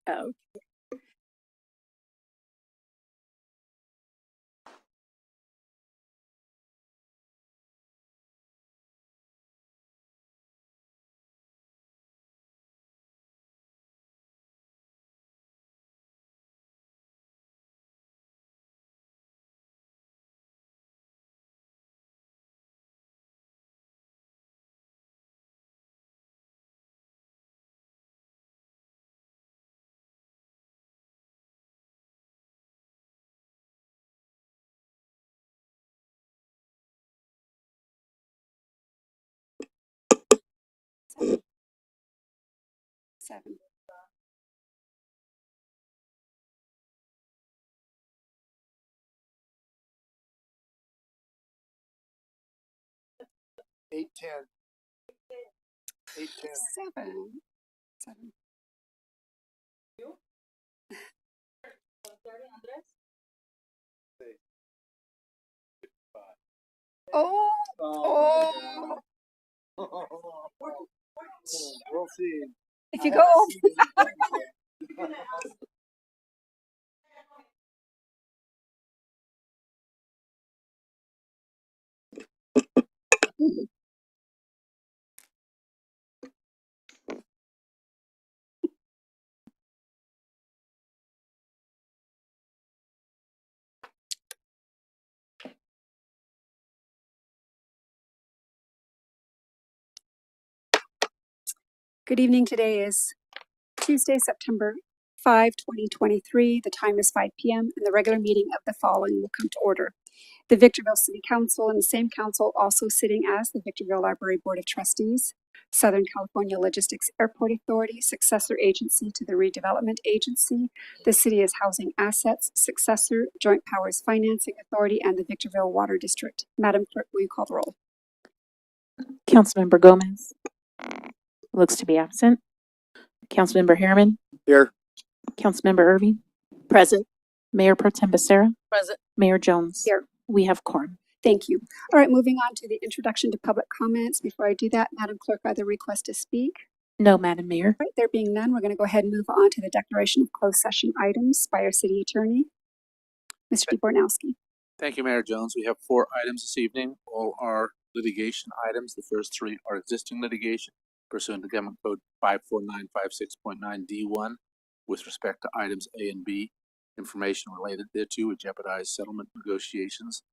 Oh. Seven. Eight, 10. 8, 10. Seven. Seven. Oh. Oh. We'll see. If you go. Good evening. Today is Tuesday, September 5, 2023. The time is 5 p.m. and the regular meeting of the following will come to order. The Victorville City Council and the same council also sitting as the Victorville Library Board of Trustees, Southern California Logistics Airport Authority, successor agency to the Redevelopment Agency, the City as Housing Assets, successor, Joint Powers Financing Authority, and the Victorville Water District. Madam Clerk, will you call the roll? Councilmember Gomez looks to be absent. Councilmember Harriman. Here. Councilmember Irving. Present. Mayor Pro Tem Becerra. Present. Mayor Jones. Here. We have quorum. Thank you. All right, moving on to the introduction to public comments. Before I do that, Madam Clerk, are there requests to speak? No, Madam Mayor. All right, there being none, we're going to go ahead and move on to the declaration of closed session items by our city attorney, Mr. DeBornowski. Thank you, Mayor Jones. We have 4 items this evening. All are litigation items. The first 3 are existing litigation pursuant to Government Code 54956.9 D1 with respect to items A and B. Information related thereto would jeopardize settlement negotiations.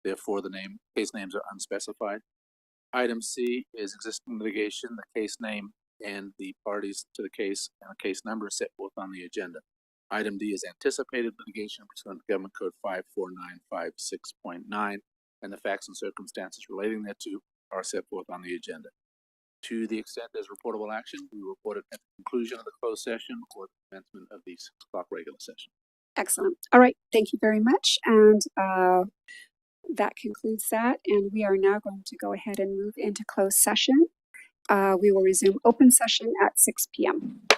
Therefore, the case names are unspecified. Item C is existing litigation. The case name and the parties to the case and the case number are set forth on the agenda. Item D is anticipated litigation pursuant to Government Code 54956.9, and the facts and circumstances relating thereto are set forth on the agenda. To the extent there's reportable action, we will report it at the conclusion of the closed session or the commencement of the 6 o'clock regular session. Excellent. All right, thank you very much. And that concludes that. And we are now going to go ahead and move into closed session. We will resume open session at 6 p.m.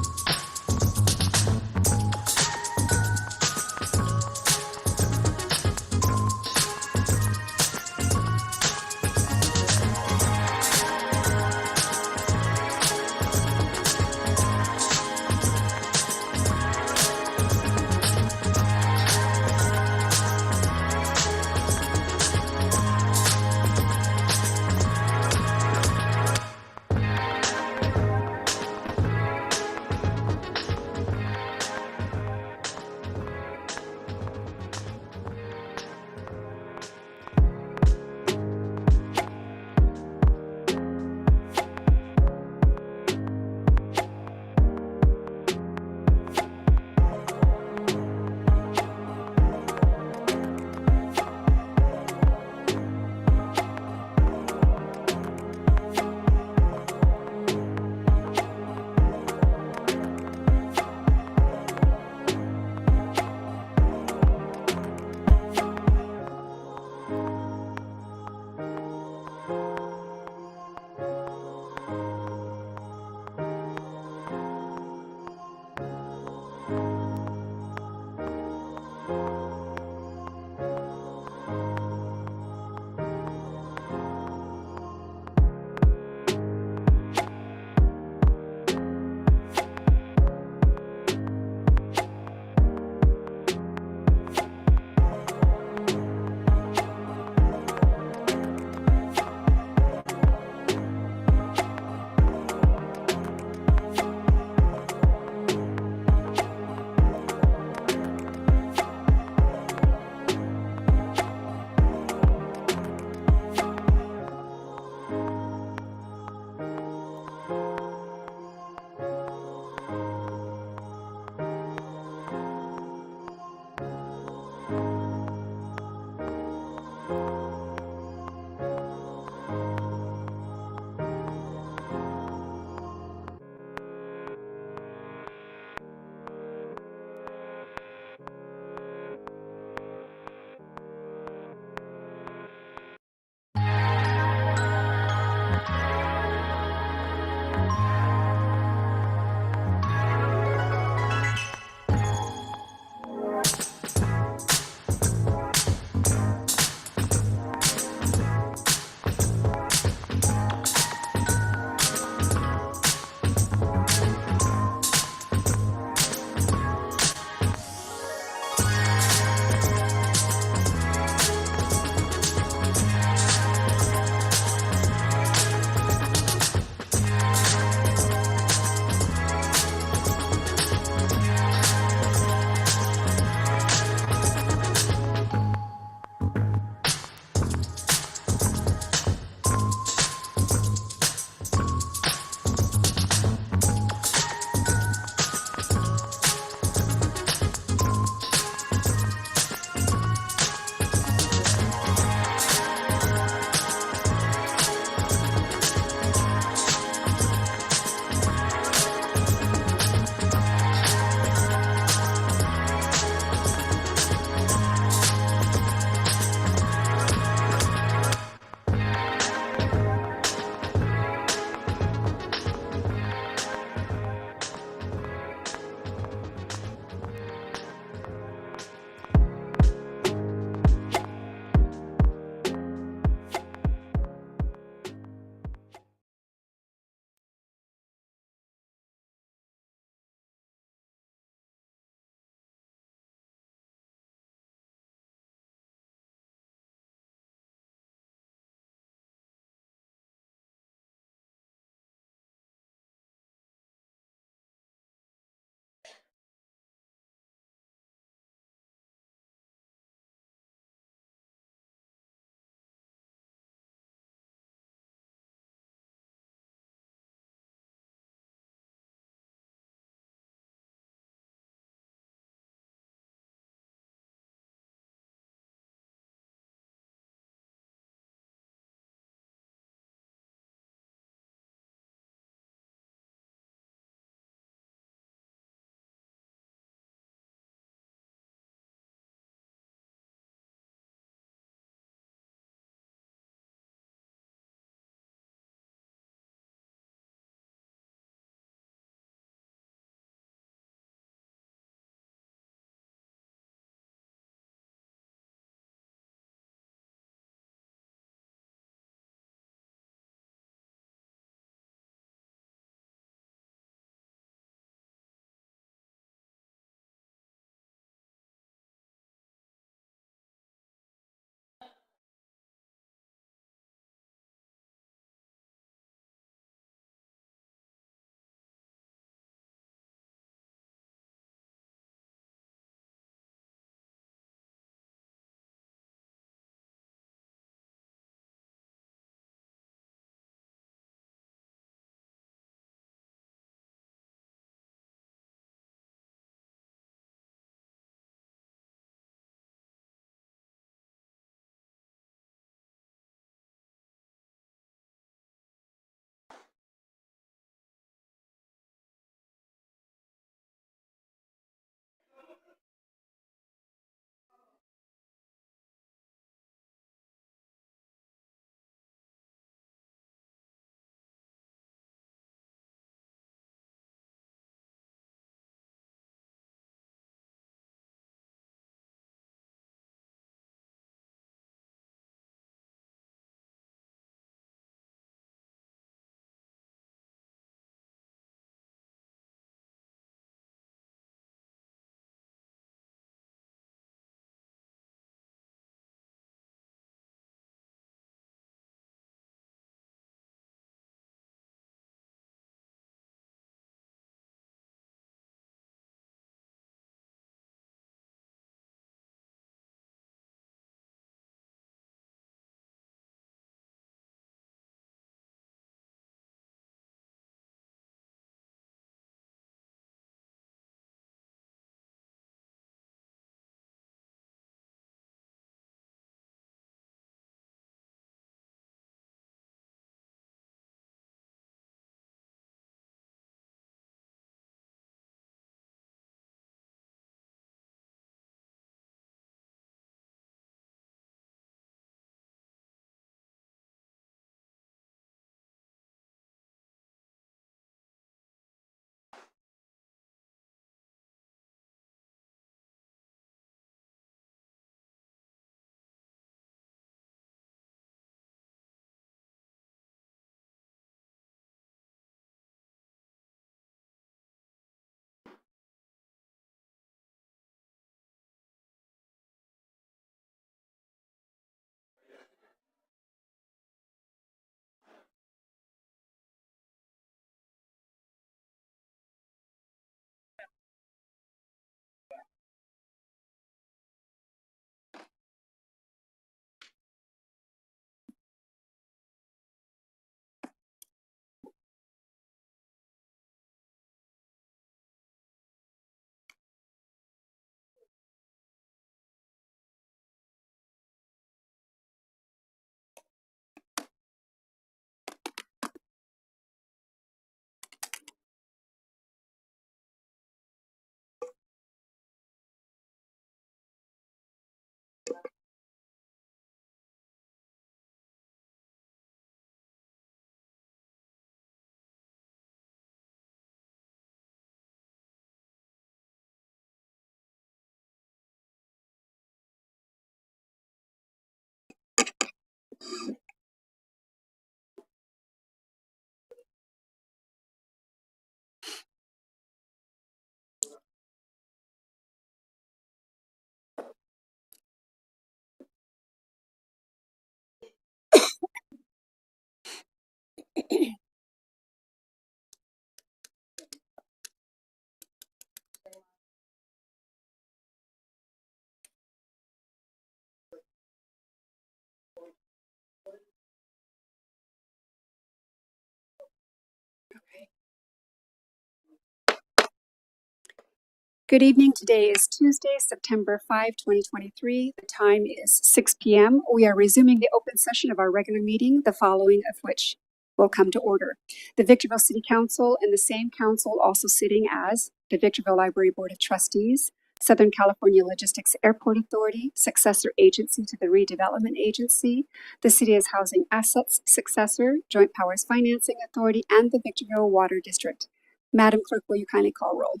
Good evening. Today is Tuesday, September 5, 2023. The time is 6 p.m. We are resuming the open session of our regular meeting, the following of which will come to order. The Victorville City Council and the same council also sitting as the Victorville Library Board of Trustees, Southern California Logistics Airport Authority, successor agency to the Redevelopment Agency, the City as Housing Assets successor, Joint Powers Financing Authority, and the Victorville Water District. Madam Clerk, will you kindly call roll?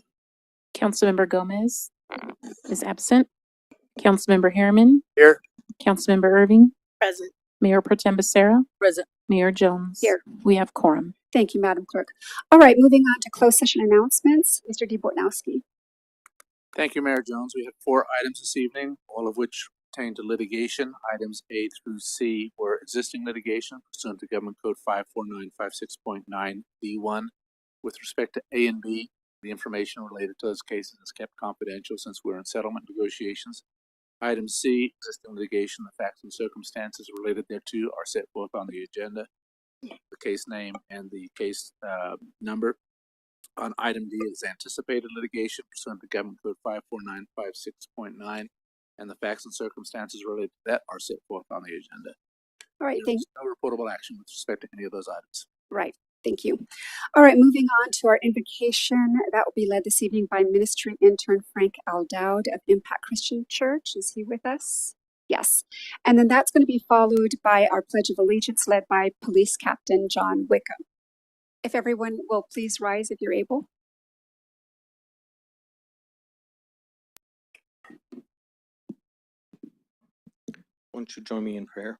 Councilmember Gomez is absent. Councilmember Harriman. Here. Councilmember Irving. Present. Mayor Pro Tem Becerra. Present. Mayor Jones. Here. We have quorum. Thank you, Madam Clerk. All right, moving on to closed session announcements. Mr. D. Bortnowski. Thank you, Mayor Jones. We have 4 items this evening, all of which pertain to litigation. Items A through C were existing litigation pursuant to Government Code 54956.9 D1. With respect to A and B, the information related to those cases is kept confidential since we're in settlement negotiations. Item C, existing litigation, the facts and circumstances related thereto are set forth on the agenda, the case name and the case number. On item D is anticipated litigation pursuant to Government Code 54956.9, and the facts and circumstances related to that are set forth on the agenda. All right, There is no reportable action with respect to any of those items. right. Thank you. All right, moving on to our invocation. That will be led this evening by ministry intern Frank Aldowd of Impact Christian Church. Is he with us? Yes. And then that's going to be followed by our Pledge of Allegiance led by Police Captain John Wickham. If everyone will please rise if you're able. Won't you join me in prayer?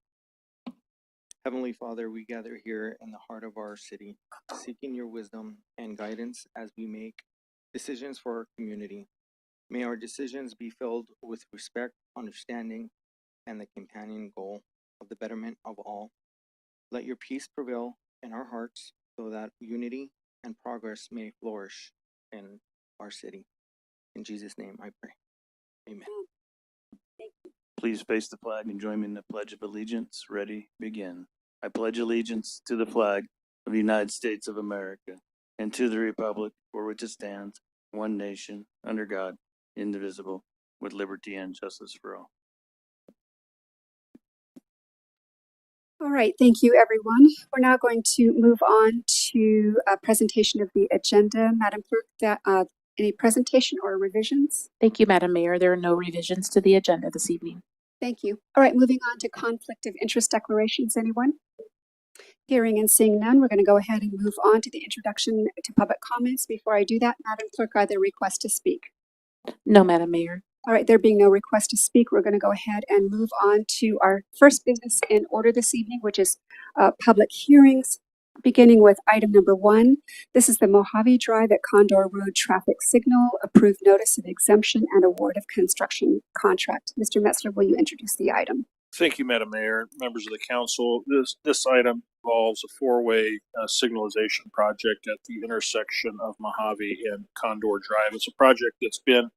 Heavenly Father, we gather here in the heart of our city, seeking your wisdom and guidance as we make decisions for our community. May our decisions be filled with respect, understanding, and the companion goal of the betterment of all. Let your peace prevail in our hearts so that unity and progress may flourish in our city. In Jesus' name I pray. Amen. Please face the flag and join me in the Pledge of Allegiance. Ready, begin. I pledge allegiance to the flag of the United States of America and to the republic for which it stands, one nation, under God, indivisible, with liberty and justice for all. All right, thank you, everyone. We're now going to move on to a presentation of the agenda. Madam Clerk, any presentation or revisions? Thank you, Madam Mayor. There are no revisions to the agenda this evening. Thank you. All right, moving on to conflict of interest declarations. Anyone? Hearing and seeing none, we're going to go ahead and move on to the introduction to public comments. Before I do that, Madam Clerk, are there requests to speak? No, Madam Mayor. All right, there being no request to speak, we're going to go ahead and move on to our first business in order this evening, which is public hearings, beginning with item number 1. This is the Mojave Drive at Condor Road traffic signal, approved notice of exemption and award of construction contract. Mr. Metzler, will you introduce the item? Thank you, Madam Mayor, members of the council. This item involves a 4-way signalization project at the intersection of Mojave and Condor Drive. It's a project that's been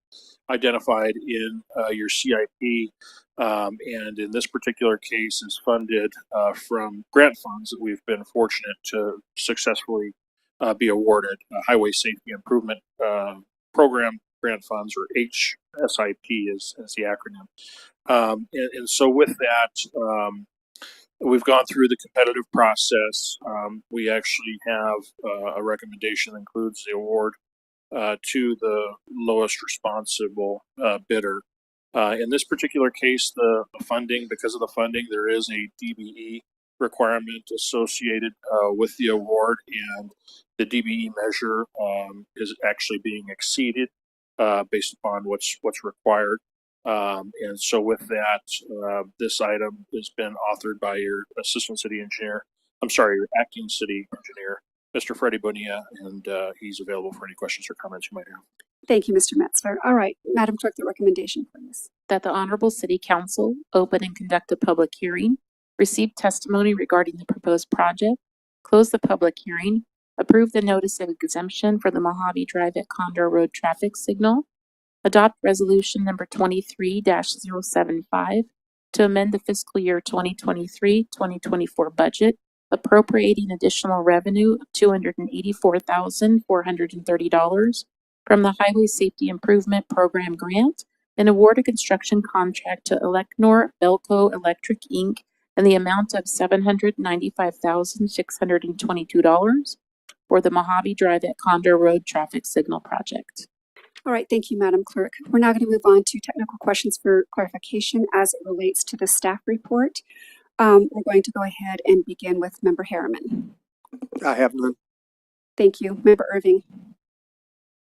identified in your CIP, and in this particular case is funded from grant funds that we've been fortunate to successfully be awarded. Highway Safety Improvement Program grant funds, or HSIP is the acronym. And so with that, we've gone through the competitive process. We actually have a recommendation that includes the award to the lowest responsible bidder. In this particular case, the funding, because of the funding, there is a DBE requirement associated with the award, and the DBE measure is actually being exceeded based upon what's required. And so with that, this item has been authored by your assistant city engineer. I'm sorry, your acting city engineer, Mr. Freddie Bonilla, and he's available for any questions or comments you might have. Thank you, Mr. Metzler. All right, Madam Clerk, the recommendation, please. That the Honorable City Council open and conduct a public hearing, receive testimony regarding the proposed project, close the public hearing, approve the notice of exemption for the Mojave Drive at Condor Road traffic signal, adopt resolution number 23-075 to amend the fiscal year 2023-2024 budget, appropriating additional revenue of $284,430 from the Highway Safety Improvement Program grant and award a construction contract to Elecnor Belco Electric, Inc. in the amount of $795,622 for the Mojave Drive at Condor Road traffic signal project. All right, thank you, Madam Clerk. We're now going to move on to technical questions for clarification as it relates to the staff report. We're going to go ahead and begin with Member Harriman. I have none. Thank you. Member Irving.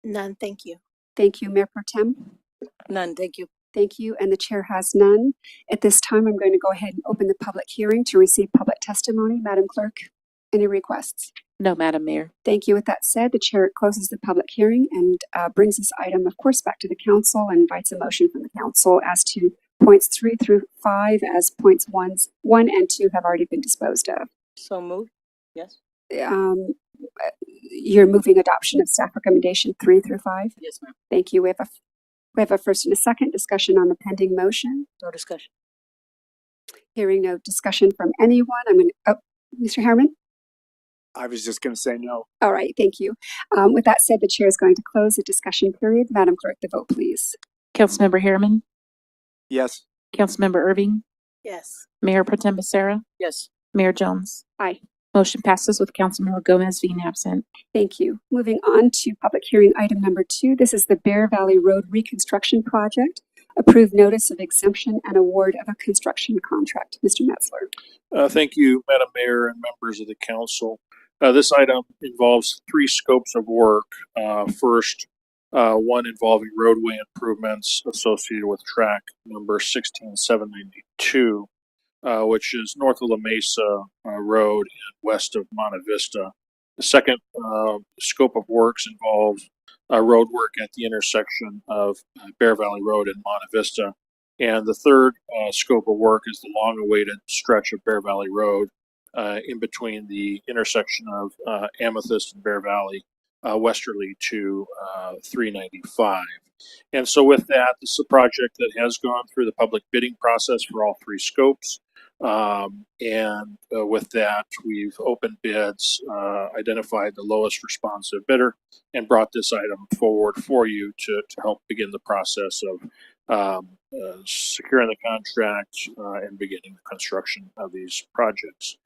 None, thank you. Thank you. Mayor Pro Tem. None, thank you. Thank you. And the chair has none. At this time, I'm going to go ahead and open the public hearing to receive public testimony. Madam Clerk, any requests? No, Madam Mayor. Thank you. With that said, the chair closes the public hearing and brings this item, of course, back to the council and invites a motion from the council as to points 3 through 5, as points 1 and 2 have already been disposed of. So moved, yes? You're moving adoption of staff recommendation 3 through 5? Yes, ma'am. Thank you. We have a first and a second discussion on the pending motion. No discussion. Hearing no discussion from anyone, I'm going to, Mr. Harriman? I was just going to say no. All right, thank you. With that said, the chair is going to close the discussion period. Madam Clerk, the vote, please. Councilmember Harriman, Yes. Councilmember Irving, Yes. Mayor Pro Tem Becerra, Yes. Mayor Jones. Aye. Motion passes with Councilmember Gomez being absent. Thank you. Moving on to public hearing item number 2. This is the Bear Valley Road Reconstruction Project. Approved notice of exemption and award of a construction contract. Mr. Metzler. Thank you, Madam Mayor and members of the council. This item involves 3 scopes of work. First, one involving roadway improvements associated with track number 16792, which is north of La Mesa Road and west of Monte Vista. The second scope of works involves road work at the intersection of Bear Valley Road and Monte Vista. And the third scope of work is the long-awaited stretch of Bear Valley Road in between the intersection of Amethyst and Bear Valley westerly to 395. And so with that, this is a project that has gone through the public bidding process for all 3 scopes. With that, we've opened bids, identified the lowest responsive bidder, and brought this item forward for you to help begin the process of securing the contract and beginning the construction of these projects.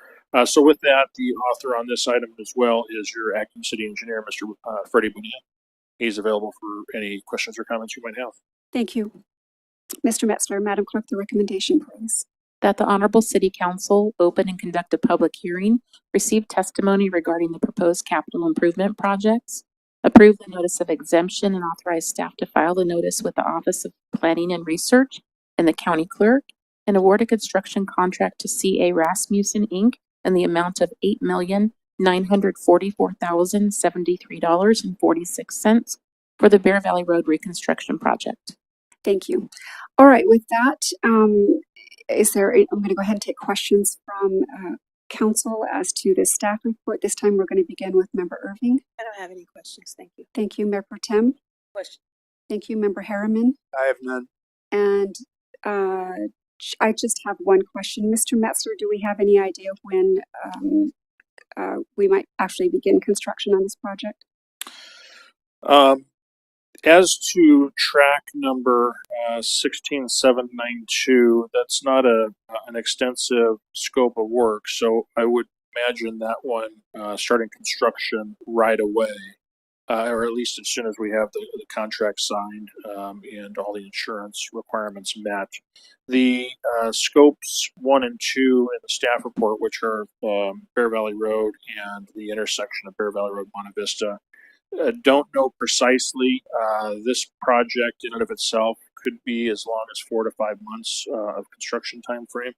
So with that, the author on this item as well is your acting city engineer, Mr. Freddie Bonilla. He's available for any questions or comments you might have. Thank you. Mr. Metzler, Madam Clerk, the recommendation, please. That the Honorable City Council open and conduct a public hearing, receive testimony regarding the proposed capital improvement projects, approve the notice of exemption and authorize staff to file the notice with the Office of Planning and Research and the County Clerk, and award a construction contract to C.A. Rasmussen, Inc. in the amount of $8,944,073.46 for the Bear Valley Road reconstruction project. Thank you. All right, with that, I'm going to go ahead and take questions from council as to the staff report. This time we're going to begin with Member Irving. I don't have any questions, thank you. Thank you, Mayor Pro Tem. Question. Thank you, Member Harriman. I have none. And I just have one question. Mr. Metzler, do we have any idea when we might actually begin construction on this project? As to track number 16792, that's not an extensive scope of work, so I would imagine that one starting construction right away, or at least as soon as we have the contract signed and all the insurance requirements met. The scopes 1 and 2 in the staff report, which are Bear Valley Road and the intersection of Bear Valley Road, Monte Vista, don't know precisely. This project in and of itself could be as long as 4 to 5 months of construction time frame.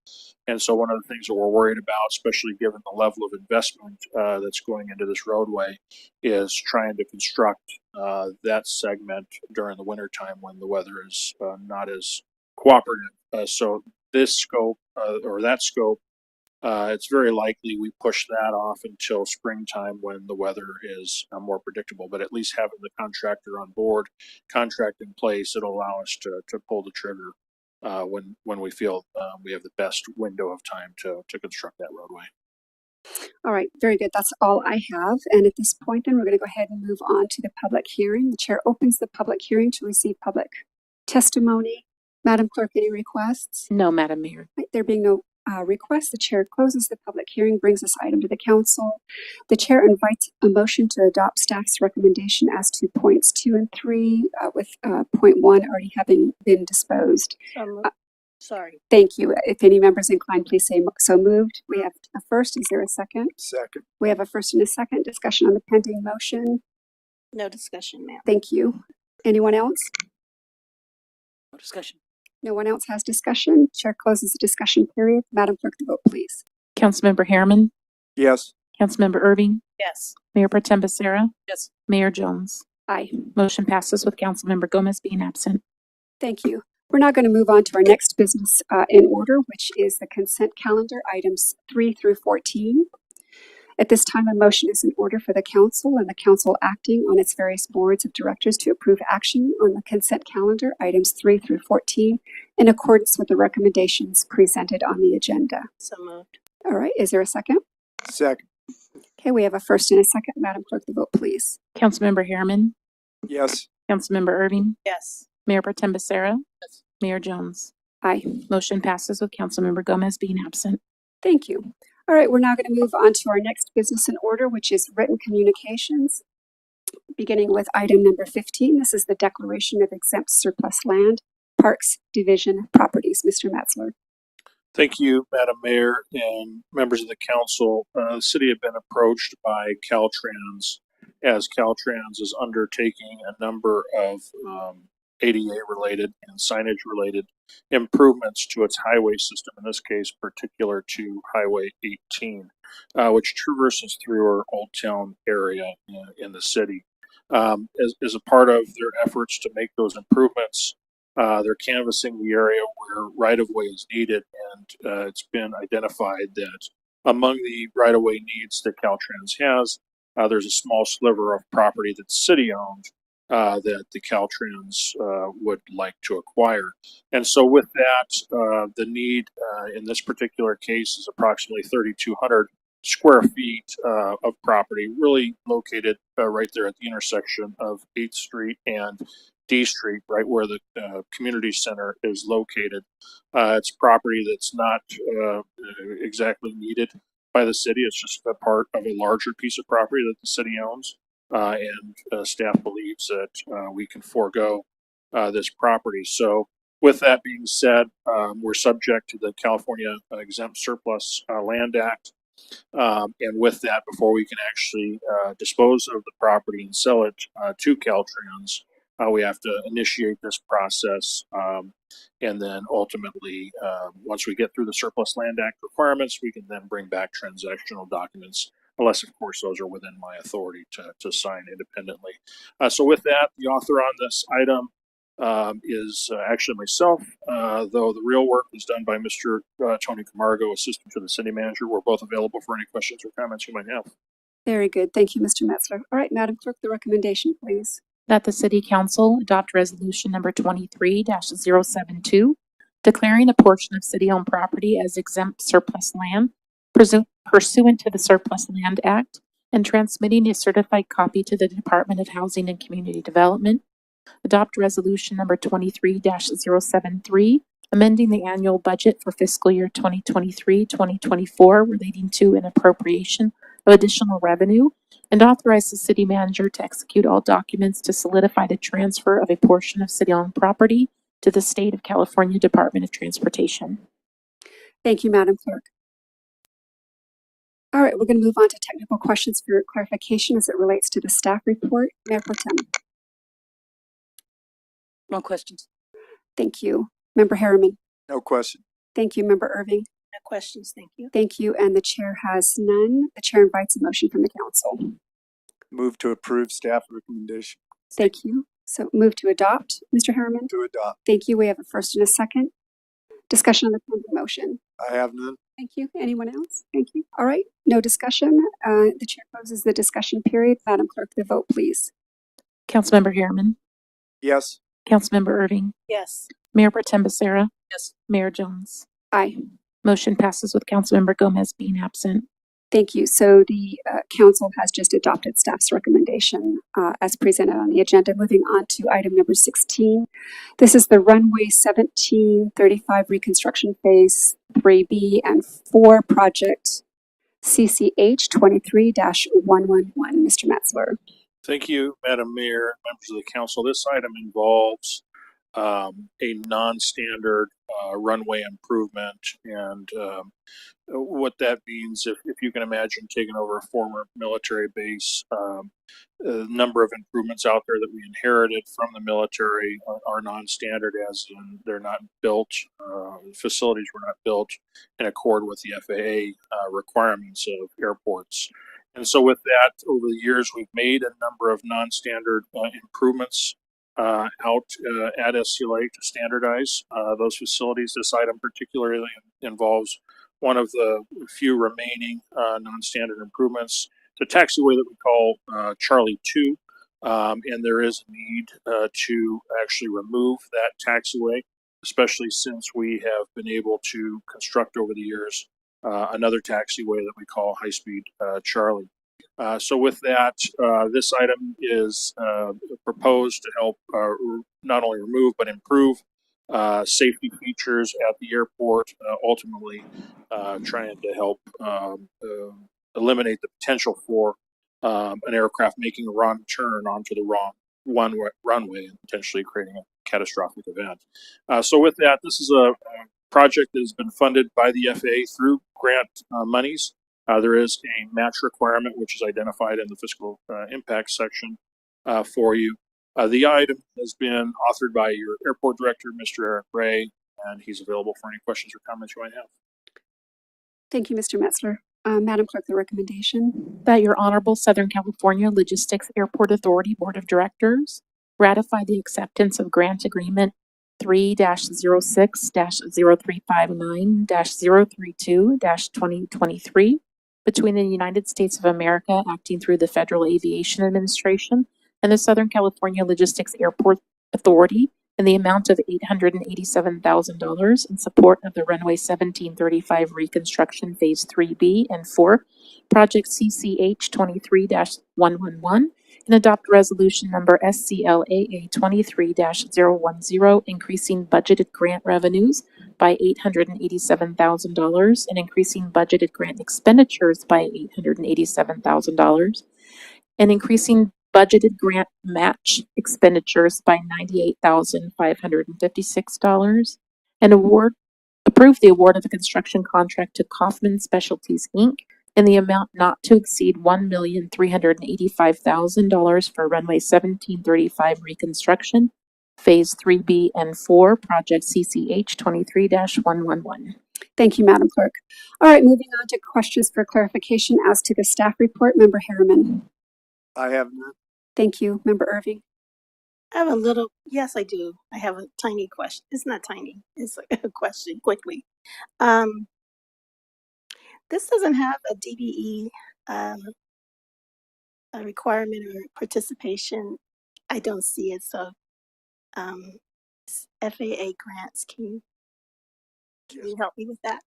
And so one of the things that we're worried about, especially given the level of investment that's going into this roadway, is trying to construct that segment during the winter time when the weather is not as cooperative. So this scope or that scope, it's very likely we push that off until springtime when the weather is more predictable. But at least having the contractor on board, contract in place, it'll allow us to pull the trigger when we feel we have the best window of time to construct that roadway. All right, very good. That's all I have. And at this point, then we're going to go ahead and move on to the public hearing. The chair opens the public hearing to receive public testimony. Madam Clerk, any requests? No, Madam Mayor. Right, there being no request, the chair closes the public hearing, brings this item to the council. The chair invites a motion to adopt staff's recommendation as to points 2 and 3, with point 1 already having been disposed. Sorry. Thank you. If any members inclined, please say so moved. We have a first. Is there a second? Second. We have a first and a second. Discussion on the pending motion. No discussion, ma'am. Thank you. Anyone else? No discussion. No one else has discussion. Chair closes the discussion period. Madam Clerk, the vote, please. Councilmember Harriman, Yes. Councilmember Irving, Yes. Mayor Pro Tem Becerra, Yes. Mayor Jones. Aye. Motion passes with Councilmember Gomez being absent. Thank you. We're now going to move on to our next business in order, which is the consent calendar, items 3 through 14. At this time, a motion is in order for the council and the council acting on its various boards of directors to approve action on the consent calendar, items 3 through 14, in accordance with the recommendations presented on the agenda. So moved. All right, is there a second? Second. Okay, we have a first and a second. Madam Clerk, the vote, please. Councilmember Harriman, Yes. Councilmember Irving, Yes. Mayor Pro Tem Becerra, Mayor Jones. Aye. Motion passes with Councilmember Gomez being absent. Thank you. All right, we're now going to move on to our next business in order, which is written communications. Beginning with item number 15, this is the declaration of exempt surplus land, Parks Division properties. Mr. Metzler. Thank you, Madam Mayor and members of the council. The city had been approached by Caltrans as Caltrans is undertaking a number of ADA related and signage related improvements to its highway system, in this case, particular to Highway 18, which traverses through our Old Town area in the city. As a part of their efforts to make those improvements, they're canvassing the area where right-of-way is needed, and it's been identified that among the right-of-way needs that Caltrans has, there's a small sliver of property that's city-owned that the Caltrans would like to acquire. And so with that, the need in this particular case is approximately 3,200 square feet of property, really located right there at the intersection of 8th Street and D Street, right where the community center is located. It's property that's not exactly needed by the city. It's just a part of a larger piece of property that the city owns. And staff believes that we can forego this property. So with that being said, we're subject to the California Exempt Surplus Land Act. And with that, before we can actually dispose of the property and sell it to Caltrans, we have to initiate this process. And then ultimately, once we get through the Surplus Land Act requirements, we can then bring back transactional documents, unless, of course, those are within my authority to sign independently. So with that, the author on this item is actually myself, though the real work was done by Mr. Tony Camargo, assistant to the city manager. We're both available for any questions or comments you might have. Very good. Thank you, Mr. Metzler. All right, Madam Clerk, the recommendation, please. That the City Council adopt resolution number 23-072, declaring a portion of city-owned property as exempt surplus land pursuant to the Surplus Land Act and transmitting a certified copy to the Department of Housing and Community Development. Adopt resolution number 23-073, amending the annual budget for fiscal year 2023-2024 relating to an appropriation of additional revenue, and authorize the city manager to execute all documents to solidify the transfer of a portion of city-owned property to the State of California Department of Transportation. Thank you, Madam Clerk. All right, we're going to move on to technical questions for clarification as it relates to the staff report. Mayor Pro Tem. No questions. Thank you. Member Harriman. No question. Thank you. Member Irving. No questions. Thank you. Thank you. And the chair has none. The chair invites a motion from the council. Move to approve staff recommendation. Thank you. So move to adopt, Mr. Harriman. To adopt. Thank you. We have a first and a second. Discussion on the pending motion. I have none. Thank you. Anyone else? Thank you. All right. No discussion. The chair closes the discussion period. Madam Clerk, the vote, please. Councilmember Harriman, Yes. Councilmember Irving, Yes. Mayor Pro Tem Becerra, Yes. Mayor Jones. Aye. Motion passes with Councilmember Gomez being absent. Thank you. So the council has just adopted staff's recommendation as presented on the agenda. Moving on to item number 16. This is the runway 1735 reconstruction phase 3B and 4 project CCH 23-111. Mr. Metzler. Thank you, Madam Mayor, members of the council. This item involves a non-standard runway improvement, and what that means, if you can imagine taking over a former military base, a number of improvements out there that we inherited from the military are non-standard, as in they're not built, facilities were not built in accord with the FAA requirements of airports. And so with that, over the years, we've made a number of non-standard improvements out at SCLA to standardize those facilities. This item particularly involves one of the few remaining non-standard improvements, the taxiway that we call Charlie 2. And there is a need to actually remove that taxiway, especially since we have been able to construct over the years another taxiway that we call High Speed Charlie. So with that, this item is proposed to help not only remove but improve safety features at the airport, ultimately trying to help eliminate the potential for an aircraft making a wrong turn onto the wrong runway and potentially creating a catastrophic event. So with that, this is a project that has been funded by the FAA through grant monies. There is a match requirement, which is identified in the fiscal impact section for you. The item has been authored by your airport director, Mr. Eric Ray, and he's available for any questions or comments you might have. Thank you, Mr. Metzler. Madam Clerk, the recommendation. That your Honorable Southern California Logistics Airport Authority Board of Directors ratify the acceptance of grant agreement 3-06-0359-032-2023 between the United States of America acting through the Federal Aviation Administration and the Southern California Logistics Airport Authority in the amount of $887,000 in support of the runway 1735 reconstruction phase 3B and 4, project CCH 23-111, and adopt resolution number SCLAA 23-010, increasing budgeted grant revenues by $887,000 and increasing budgeted grant expenditures by $887,000 and increasing budgeted grant match expenditures by $98,556 and approve the award of a construction contract to Kaufman Specialties, Inc. in the amount not to exceed $1,385,000 for runway 1735 reconstruction, phase 3B and 4, project CCH 23-111. Thank you, Madam Clerk. All right, moving on to questions for clarification as to the staff report. Member Harriman. I have none. Thank you. Member Irving. I have a little, yes, I do. I have a tiny question. It's not tiny. It's a question quickly. This doesn't have a DBE a requirement or participation. I don't see it. So FAA grants, can you help me with that?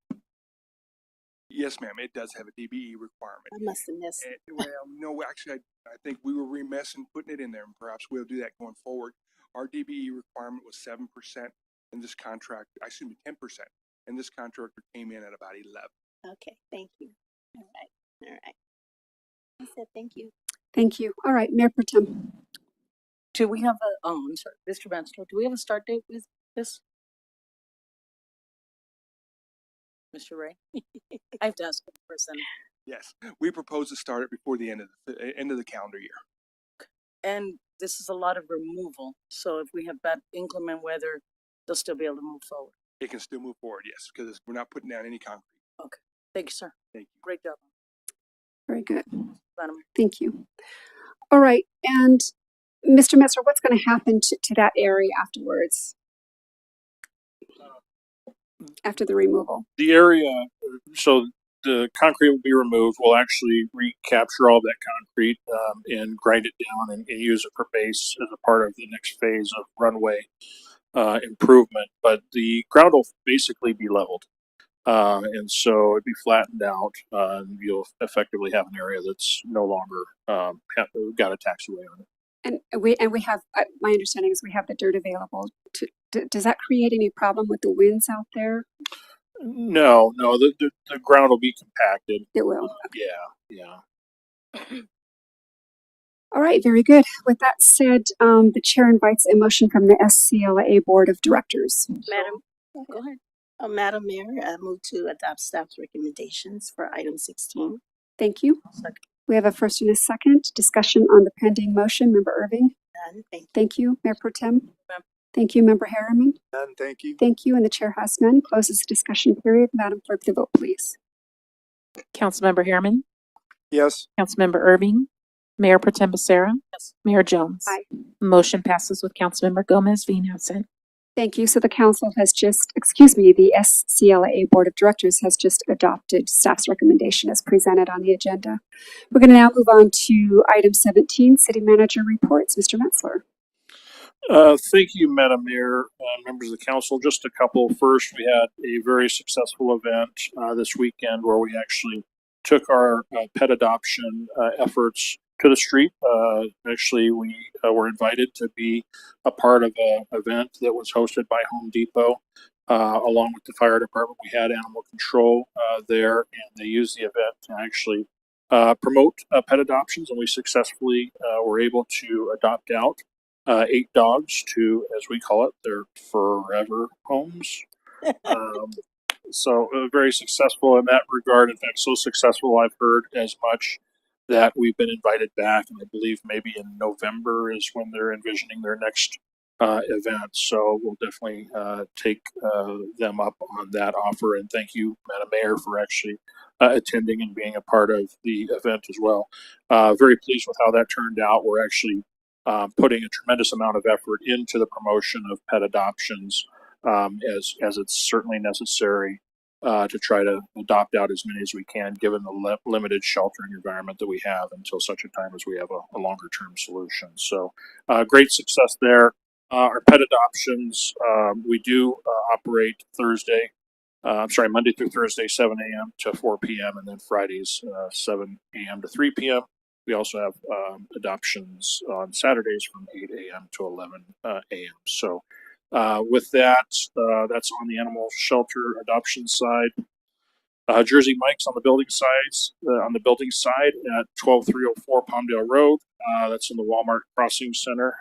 Yes, ma'am. It does have a DBE requirement. I must have missed. Well, no, actually, I think we were remiss in putting it in there, and perhaps we'll do that going forward. Our DBE requirement was 7% in this contract. I assume 10%, and this contractor came in at about 11. Okay, thank you. All right. I said thank you. Thank you. All right, Mayor Pro Tem. Do we have a, I'm sorry, Mr. Metzler, do we have a start date with this? Mr. Ray? I have to ask a person. Yes, we propose to start it before the end of the calendar year. And this is a lot of removal, so if we have bad inclement weather, they'll still be able to move forward. It can still move forward, yes, because we're not putting down any concrete. Thank you, sir. Thank you. Great job, Very good. Madam Mayor. Thank you. All right. And Mr. Messer, what's going to happen to that area afterwards? After the removal? The area, so the concrete will be removed. We'll actually recapture all that concrete and grind it down and use it for base as a part of the next phase of runway improvement. But the ground will basically be leveled. And so it'd be flattened out, and you'll effectively have an area that's no longer got a taxiway on it. And we have, my understanding is we have the dirt available. Does that create any problem with the winds out there? No, the ground will be compacted. It will. Yeah. All right, very good. With that said, the chair invites a motion from the SCLA Board of Directors. Madam, Go ahead. Madam Mayor, I move to adopt staff's recommendations for item 16. Thank you. Second. We have a first and a second. Discussion on the pending motion. Member Irving? None. Thank you. Thank you. Mayor Pro Tem? Ma'am. Thank you. Member Harriman? None, thank you. Thank you. And the chair has none. Closes the discussion period. Madam Clerk, the vote, please. Councilmember Harriman, Yes. Councilmember Irving, Mayor Pro Tem Becerra, Yes. Mayor Jones. Aye. Motion passes with Councilmember Gomez being absent. Thank you. So the council has the SCLA Board of Directors has just adopted staff's recommendation as presented on the agenda. We're going to now move on to item 17, City Manager Reports. Mr. Metzler. Thank you, Madam Mayor, members of the council. Just a couple. First, we had a very successful event this weekend where we actually took our pet adoption efforts to the street. Actually, we were invited to be a part of an event that was hosted by Home Depot, along with the fire department. We had animal control there, and they used the event to actually promote pet adoptions, and we successfully were able to adopt out 8 dogs to, as we call it, their forever homes. So very successful in that regard. In fact, so successful I've heard as much that we've been invited back, and I believe maybe in November is when they're envisioning their next event. So we'll definitely take them up on that offer. And thank you, Madam Mayor, for actually attending and being a part of the event as well. Very pleased with how that turned out. We're actually putting a tremendous amount of effort into the promotion of pet adoptions, as it's certainly necessary to try to adopt out as many as we can, given the limited sheltering environment that we have until such a time as we have a longer term solution. So great success there. Our pet adoptions, we do operate Monday through Thursday, 7 a.m. to 4 p.m. and then Fridays, 7 a.m. to 3 p.m. We also have adoptions on Saturdays from 8 a.m. to 11 a.m. So with that, that's on the animal shelter adoption side. Jersey Mike's on the building side at 12304 Palmdale Road. That's in the Walmart Crossing Center.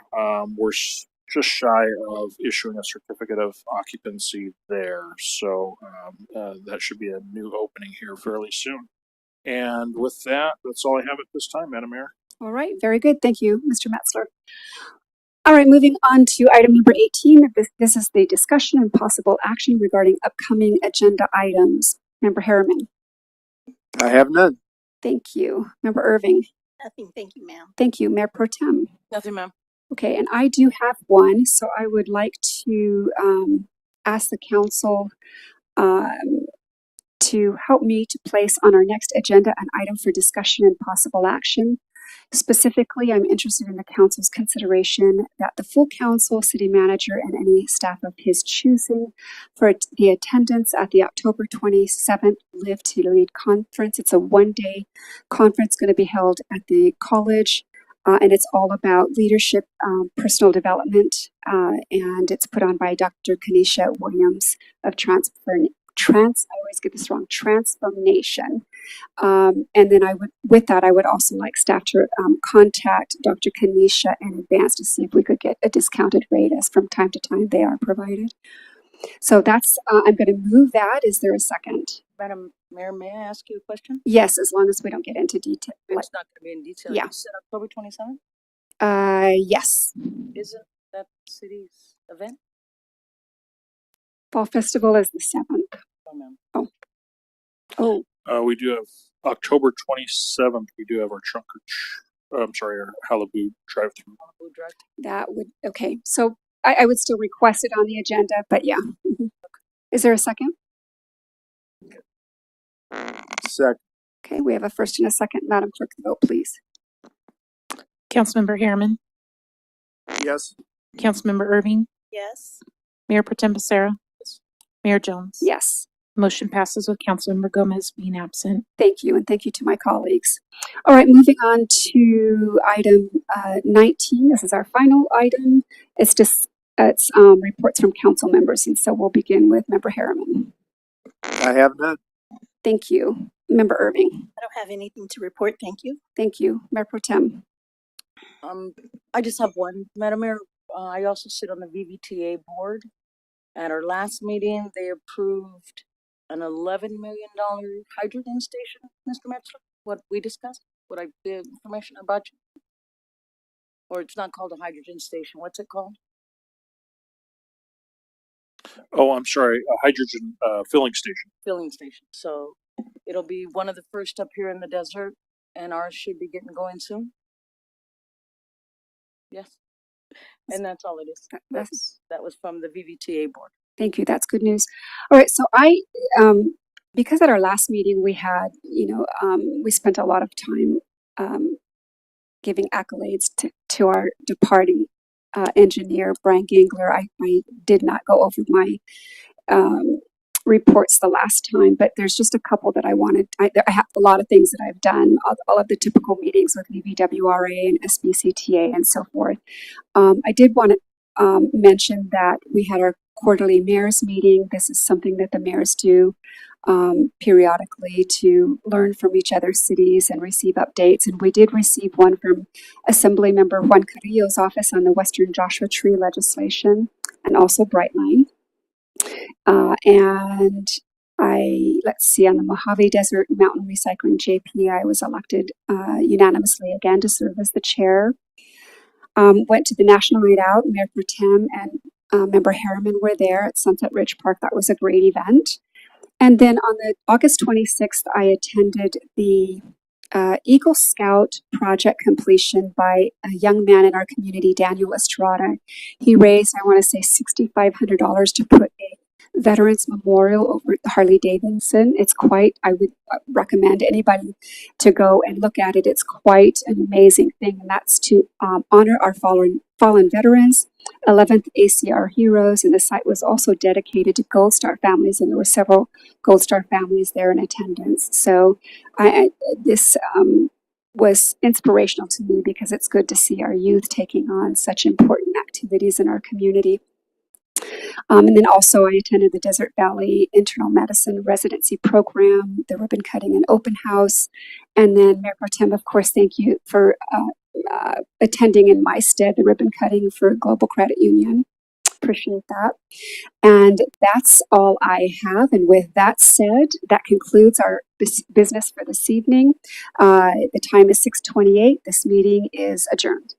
We're just shy of issuing a certificate of occupancy there. So that should be a new opening here fairly soon. And with that, that's all I have at this time, Madam Mayor. All right, very good. Thank you, Mr. Metzler. All right, moving on to item number 18. This is the discussion and possible action regarding upcoming agenda items. Member Harriman. I have none. Thank you. Member Irving. Nothing. Thank you, ma'am. Thank you. Mayor Pro Tem. Nothing, ma'am. Okay, and I do have one, so I would like to ask the council to help me to place on our next agenda an item for discussion and possible action. Specifically, I'm interested in the council's consideration that the full council, city manager, and any staff of his choosing for the attendance at the October 27th Live to Lead conference. It's a one-day conference going to be held at the college, and it's all about leadership, personal development, and it's put on by Dr. Kanisha Williams of I always get this wrong, Transformation. And then I would also like staff to contact Dr. Kanisha in advance to see if we could get a discounted rate, as from time to time they are provided. So that's, I'm going to move that. Is there a second? Madam Mayor, may I ask you a question? Yes, as long as we don't get into detail. It's not gonna be in detail. Yeah. You said October 27th? Yes. Isn't that city's event? Fall Festival is the 7th. Oh, ma'am. Oh, We do have October 27th. We do have our our Halabu drive-through. Food drive. that would, okay. So I would still request it on the agenda, but yeah. Mhm. Is there a second? Second. Okay, we have a first and a second. Madam Clerk, the vote, please. Councilmember Harriman, Yes. Councilmember Irving, Yes. Mayor Potem Becerra, Mayor Jones. Yes. Motion passes with Councilmember Gomez being absent. Thank you, and thank you to my colleagues. All right, moving on to item 19. This is our final item. It's just reports from council members, and so we'll begin with Member Harriman. I have none. Thank you. Member Irving. I don't have anything to report. Thank you. Thank you. Mayor Pro Tem. I just have one, Madam Mayor. I also sit on the VVTA board. At our last meeting, they approved an $11 million hydrogen station, Mr. Metzler. What we discussed, the information about you. Or it's not called a hydrogen station. What's it called? Oh, I'm sorry, a hydrogen filling station. Filling station. So it'll be one of the first up here in the desert, and ours should be getting going soon. Yes. And that's all it is. That was from the VVTA board. Thank you. That's good news. All right. So because at our last meeting we had, we spent a lot of time giving accolades to our departing engineer, Brian Gangler. I did not go over my reports the last time, but there's just a couple that I wanted. I have a lot of things that I've done, all of the typical meetings with VVWRA and SBCTA and so forth. I did want to mention that we had our quarterly mayor's meeting. This is something that the mayors do periodically to learn from each other's cities and receive updates. And we did receive one from Assembly Member Juan Carrillo's office on the Western Joshua Tree legislation and also Brightline. And let's see, on the Mojave Desert Mountain Recycling JP, I was elected unanimously again to serve as the chair. Went to the National Night Out. Mayor Pro Tem and Member Harriman were there at Sunset Ridge Park. That was a great event. And then on the August 26th, I attended the Eagle Scout project completion by a young man in our community, Daniel Estrada. He raised, I want to say, $6,500 to put a Veterans Memorial over at the Harley Davidson. It's quite, I would recommend anybody to go and look at it. It's quite an amazing thing, and that's to honor our fallen veterans, 11th ACR heroes, and the site was also dedicated to Gold Star families, and there were several Gold Star families there in attendance. So this was inspirational to me because it's good to see our youth taking on such important activities in our community. And then also I attended the Desert Valley Internal Medicine Residency Program, the ribbon cutting and open house. And then Mayor Pro Tem, of course, thank you for attending in my stead the ribbon cutting for Global Credit Union. Appreciate that. And that's all I have. And with that said, that concludes our business for this evening. The time is 6:28. This meeting is adjourned.